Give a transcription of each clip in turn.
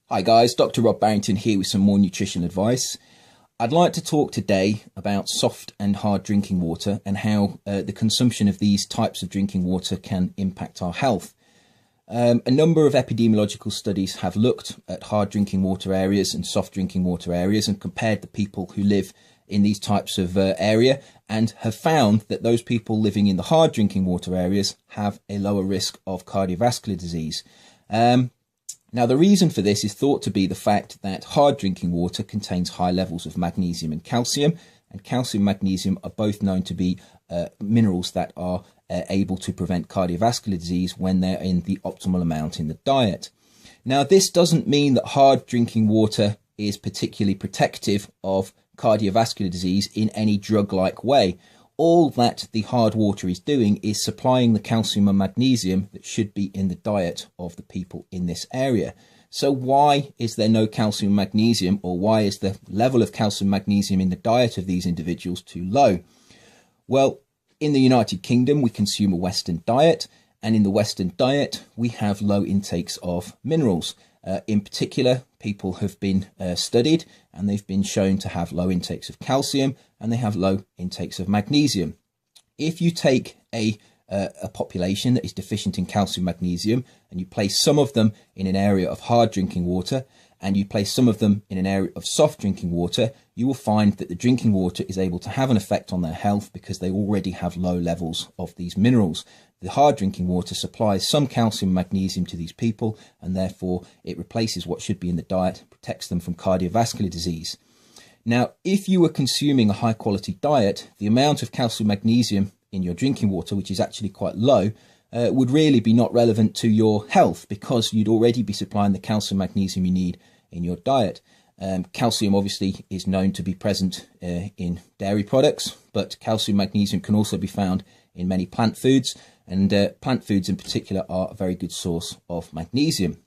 Hi guys, Dr. Rob Barrington here with some more nutrition advice. I'd like to talk today about soft and hard drinking water and how the consumption of these types of drinking water can impact our health. A number of epidemiological studies have looked at hard drinking water areas and soft drinking water areas and compared the people who live in these types of area and have found that those people living in the hard drinking water areas have a lower risk of cardiovascular disease. Now, the reason for this is thought to be the fact that hard drinking water contains high levels of magnesium, and calcium and magnesium are both known to be minerals that are able to prevent cardiovascular disease when they're in the optimal amount in the diet. Now, this doesn't mean that hard drinking water is particularly protective of cardiovascular disease in any drug-like way. All that the hard water is doing is supplying the calcium and magnesium that should be in the diet of the people in this area. So why is there no calcium and magnesium, or why is the level of calcium and magnesium in the diet of these individuals too low? Well, in the United Kingdom, we consume a Western diet, and in the Western diet, we have low intakes of minerals. In particular, people have been studied and they've been shown to have low intakes of calcium and they have low intakes of magnesium. If you take a population that is deficient in calcium and magnesium and you place some of them in an area of hard drinking water and you place some of them in an area of soft drinking water, you will find that the drinking water is able to have an effect on their health because they already have low levels of these minerals. The hard drinking water supplies some calcium and magnesium to these people, and therefore it replaces what should be in the diet, protects them from cardiovascular disease. Now, if you were consuming a high quality diet, the amount of calcium and magnesium in your drinking water, which is actually quite low, would really be not relevant to your health because you'd already be supplying the calcium and magnesium you need in your diet. Calcium obviously is known to be present in dairy products, but calcium and magnesium can also be found in many plant foods, and plant foods in particular are a very good source of magnesium.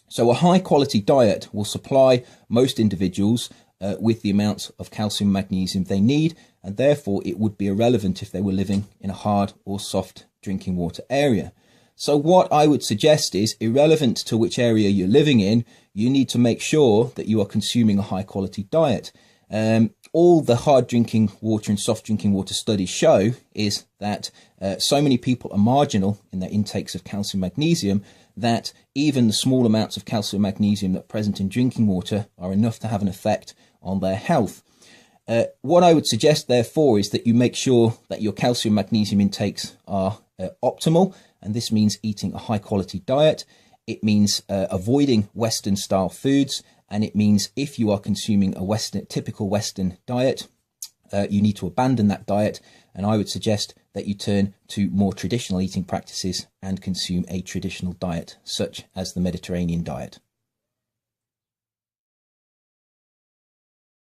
So a high quality diet will supply most individuals with the amounts of calcium and magnesium they need, and therefore it would be irrelevant if they were living in a hard or soft drinking water area. So what I would suggest is, irrelevant to which area you're living in, you need to make sure that you are consuming a high quality diet. All the hard drinking water and soft drinking water studies show is that so many people are marginal in their intakes of calcium and magnesium that even the small amounts of calcium and magnesium that are present in drinking water are enough to have an effect on their health. What I would suggest, therefore, is that you make sure that your calcium and magnesium intakes are optimal, and this means eating a high quality diet. It means avoiding Western style foods, and it means if you are consuming a typical Western diet, you need to abandon that diet, and I would suggest that you turn to more traditional eating practices and consume a traditional diet, such as the Mediterranean diet.